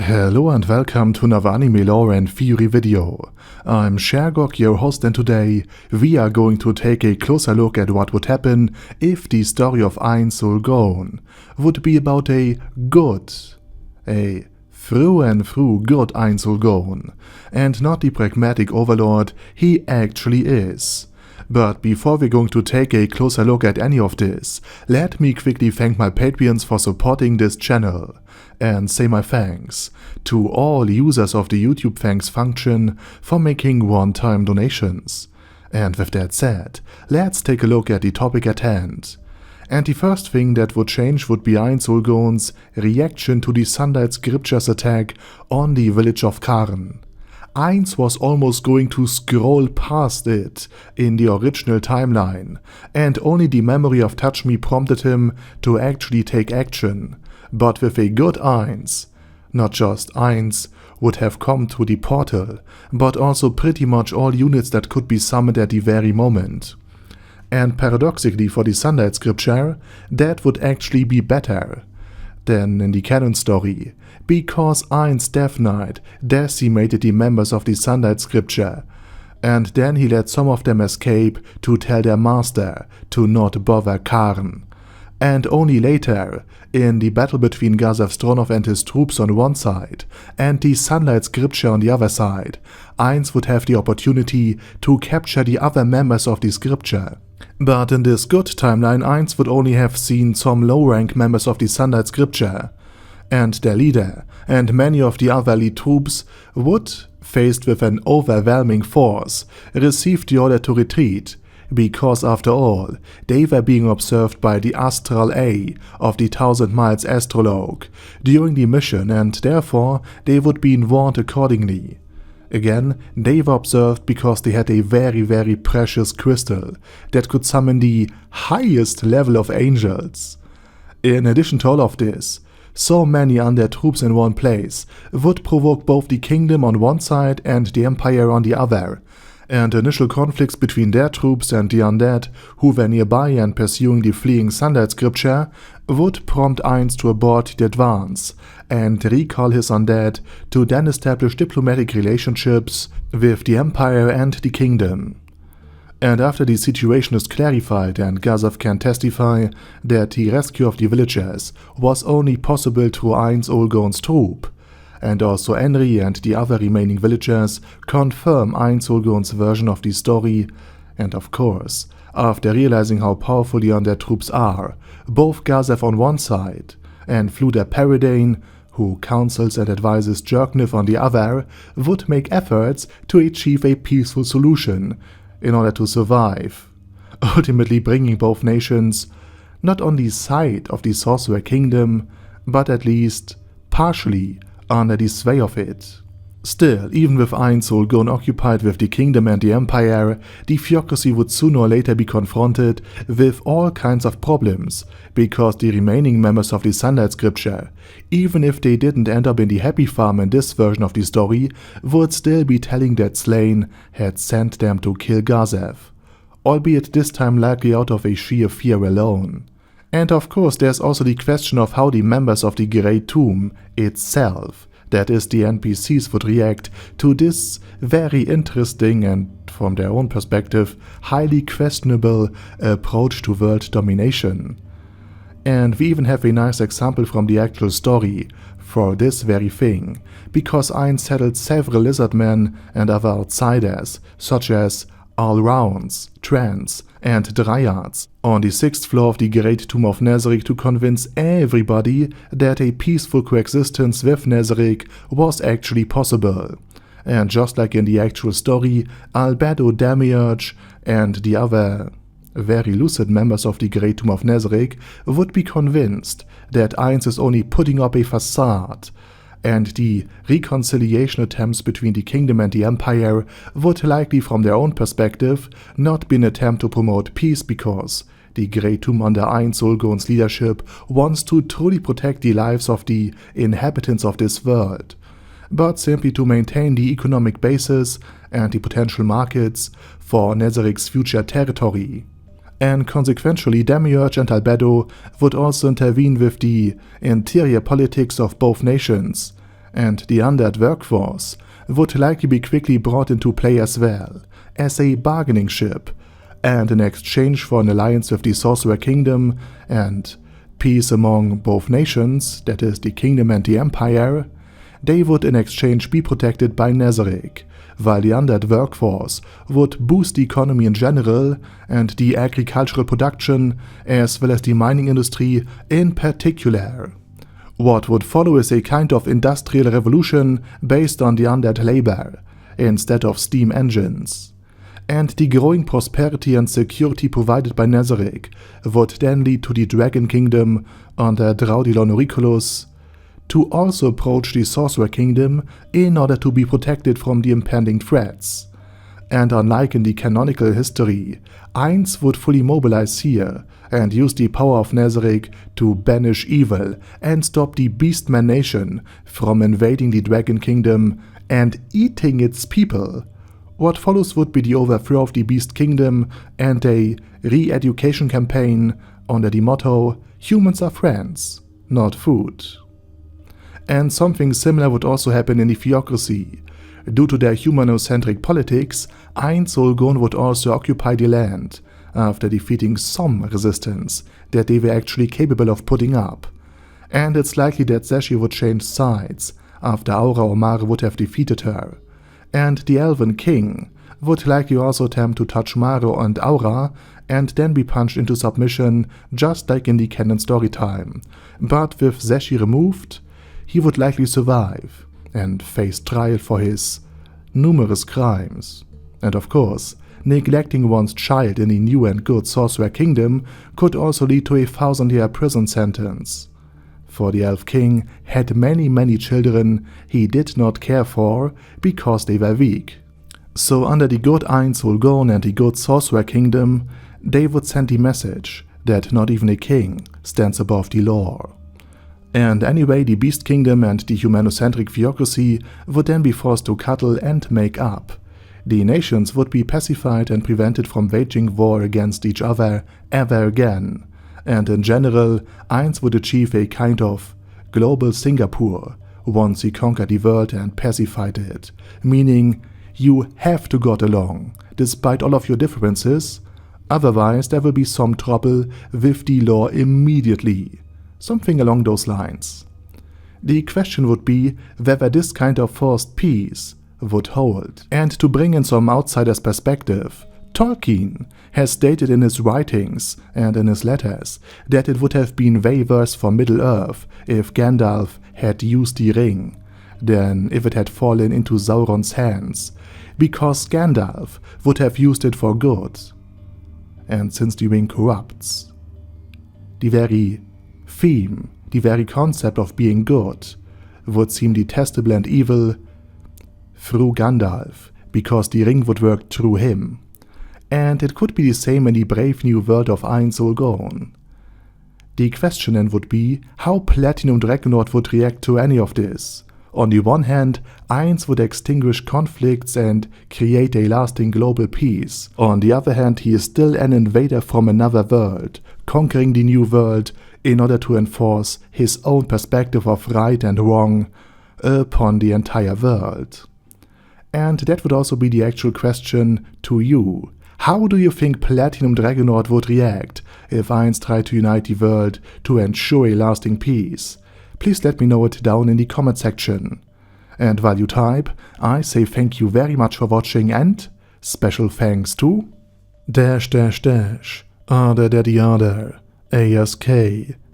Hello and welcome to another anime lore and theory video. I'm Shergok, your host, and today we are going to take a closer look at what would happen if the story of Ainz Ooal Gown would be about a through and through good Ainz Ooal Gown, and not the pragmatic overlord he actually is. But before we're going to take a closer look at any of this, let me quickly thank my Patreons for supporting this channel, and say my thanks to all users of the YouTube thanks function for making one-time donations. And with that said, let's take a look at the topic at hand. And the first thing that would change would be Ainz Ooal Gown's reaction to the Sunlight Scripture's attack on the village of Karn. Ainz was almost going to scroll past it in the original timeline, and only the memory of Touch Me prompted him to actually take action. But with a good Ainz, not just Ainz would have come to the portal, but also pretty much all units that could be summoned at the very moment. And paradoxically for the Sunlight Scripture, that would actually be better than in the canon story, because Ainz Death Knight decimated the members of the Sunlight Scripture, and then he let some of them escape to tell their master to not bother Karn. And only later, in the battle between Gazef Stronov and his troops on one side, and the Sunlight Scripture on the other side, Ainz would have the opportunity to capture the other members of the Scripture. But in this good timeline, Ainz would only have seen some low-rank members of the Sunlight Scripture, and their leader, and many of the other elite troops would, faced with an overwhelming force, receive the order to retreat, because after all, they were being observed by the Astral A of the 1000 Miles Astrologue during the mission, and therefore they would be warned accordingly. Again, they were observed because they had a very precious crystal that could summon the highest level of angels. In addition to all of this, so many undead troops in one place would provoke both the kingdom on one side and the empire on the other, and initial conflicts between their troops and the undead who were nearby and pursuing the fleeing Sunlight Scripture would prompt Ainz to abort the advance and recall his undead to then establish diplomatic relationships with the empire and the kingdom. And after the situation is clarified and Gazef can testify that the rescue of the villagers was only possible through Ainz Ooal Gown's troop, and also Henry and the other remaining villagers confirm Ainz Ooal Gown's version of the story, and of course, after realizing how powerful the undead troops are, both Gazef on one side and Fluda Paradane, who counsels and advises Jerkniv on the other, would make efforts to achieve a peaceful solution in order to survive, ultimately bringing both nations not on the side of the Sorcerer Kingdom, but at least partially under the sway of it. Still, even with Ainz Ooal Gown occupied with the kingdom and the empire, the theocracy would sooner or later be confronted with all kinds of problems, because the remaining members of the Sunlight Scripture, even if they didn't end up in the happy farm in this version of the story, would still be telling that Slain had sent them to kill Gazef, albeit this time likely out of a sheer fear alone. And of course there's also the question of how the members of the Great Tomb itself, that is the NPCs, would react to this very interesting and, from their own perspective, highly questionable approach to world domination. And we even have a nice example from the actual story for this very thing, because Ainz settled several lizardmen and other outsiders, such as All-Rounds, Trans, and Dryads, on the 6th floor of the Great Tomb of Nezarec to convince everybody that a peaceful coexistence with Nezarec was actually possible. And just like in the actual story, Albedo Demiurge and the other very lucid members of the Great Tomb of Nezarec would be convinced that Ainz is only putting up a facade, and the reconciliation attempts between the kingdom and the empire would likely, from their own perspective, not be an attempt to promote peace, because the Great Tomb under Ainz Ooal Gown's leadership wants to truly protect the lives of the inhabitants of this world, but simply to maintain the economic basis and the potential markets for Nezarec's future territory. And consequentially, Demiurge and Albedo would also intervene with the interior politics of both nations, and the undead workforce would likely be quickly brought into play as well, as a bargaining chip, and in exchange for an alliance with the Sorcerer Kingdom and peace among both nations, that is the Kingdom and the Empire, they would in exchange be protected by Nezarec, while the undead workforce would boost the economy in general and the agricultural production as well as the mining industry in particular. What would follow is a kind of industrial revolution based on the undead labor, instead of steam engines. And the growing prosperity and security provided by Nezarec would then lead to the Dragon Kingdom under Draudilon Auriculus to also approach the Sorcerer Kingdom in order to be protected from the impending threats. And unlike in the canonical history, Ainz would fully mobilize here and use the power of Nezarec to banish evil and stop the Beastman nation from invading the Dragon Kingdom and eating its people. What follows would be the overthrow of the Beast Kingdom and a re-education campaign under the motto, "Humans are friends, not food." And something similar would also happen in the Theocracy. Due to their humanocentric politics, Ainz Ooal Gown would also occupy the land, after defeating some resistance that they were actually capable of putting up. And it's likely that Zeshi would change sides after Aura or Mare would have defeated her. And the Elven King would likely also attempt to touch Mare and Aura and then be punched into submission just like in the canon storytime. But with Zeshi removed, he would likely survive and face trial for his numerous crimes. And of course, neglecting one's child in the new and good Sorcerer Kingdom could also lead to a 1000-year prison sentence. For the Elf King had many children he did not care for because they were weak. So under the good Ainz Ooal Gown and the good Sorcerer Kingdom, they would send the message that not even a king stands above the law. And anyway, the Beast Kingdom and the humanocentric Theocracy would then be forced to cuddle and make up. The nations would be pacified and prevented from waging war against each other ever again, and in general, Ainz would achieve a kind of global Singapore once he conquered the world and pacified it, meaning you have to get along, despite all of your differences, otherwise there will be some trouble with the law immediately. Something along those lines. The question would be whether this kind of forced peace would hold. And to bring in some outsider's perspective, Tolkien has stated in his writings and in his letters that it would have been way worse for Middle-earth if Gandalf had used the ring than if it had fallen into Sauron's hands, because Gandalf would have used it for good. And since the ring corrupts, the very theme, the very concept of being good, would seem detestable and evil through Gandalf, because the ring would work through him. And it could be the same in the brave new world of Ainz Ooal Gown. The question then would be how Platinum Dragonlord would react to any of this. On the one hand, Ainz would extinguish conflicts and create a lasting global peace. On the other hand, he is still an invader from another world, conquering the new world in order to enforce his own perspective of right and wrong upon the entire world. And that would also be the actual question to you. How do you think Platinum Dragonlord would react if Ainz tried to unite the world to ensure a lasting peace? Please let me know it down in the comment section. And while you type, I say thank you very much for watching and special thanks to Other Daddy Other, ASK,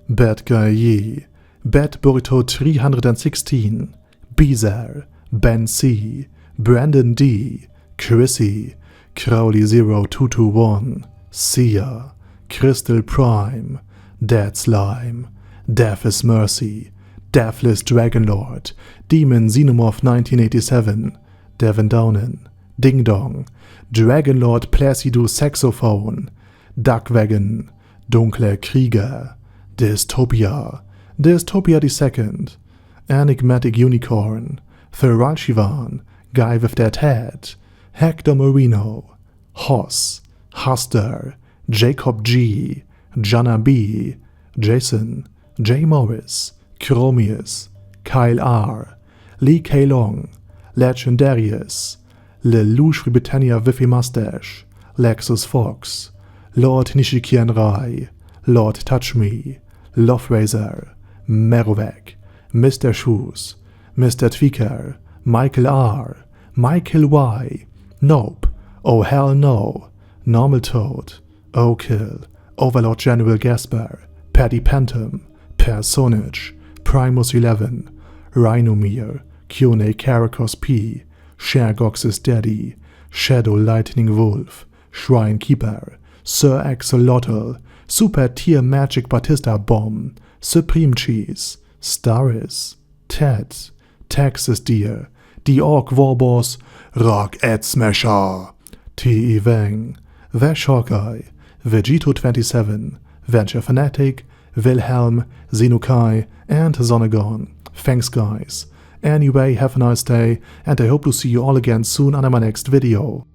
Bad Guy Ye, Bad Burrito 316, Bizarre, Ben C, Brandon D, Chrissy, Crowley 0221, Sia, Crystal Prime, Dead Slime, Death is Mercy, Deathless Dragonlord, Demon Xenomorph 1987, Devin Downen, Ding Dong, Dragonlord Placido Saxophone, Duckwagon, Dunkler Krieger, Dystopia, Dystopia II, Enigmatic Unicorn, Feral Shivan, Guy with That Head, Hector Marino, Hoss, Huster, Jacob G, Jana B, Jason, J. Morris, Chromius, Kyle R, Lee K. Long, Legendarius, Lelouch Britannia Viffy Mustache, Lexus Fox, Lord Nishikian Rai, Lord Touch Me, Love Razor, Merovec, Mr. Shoes, Mr. Tweaker, Michael R., Michael Y., Nope, Oh Hell No, Normal Toad, Oh Kill, Overlord General Gasper, Paddy Pantom, Personage, Primus 11, Rhinomere, Kyone Karakos P, Shergox's Daddy, Shadow Lightning Wolf, Shrine Keeper, Sir Axolotl, Super Tier Magic Batista Bomb, Supreme Cheese, Staris, Ted, Texas Deer, The Orc Warboss, Rock Ed Smasher, T.E. Wang, Vash Hawkeye, Vegito27, Venture Fanatic, Wilhelm, Zenukai, and Zonagon. Thanks guys. Anyway, have a nice day, and I hope to see you all again soon on my next video.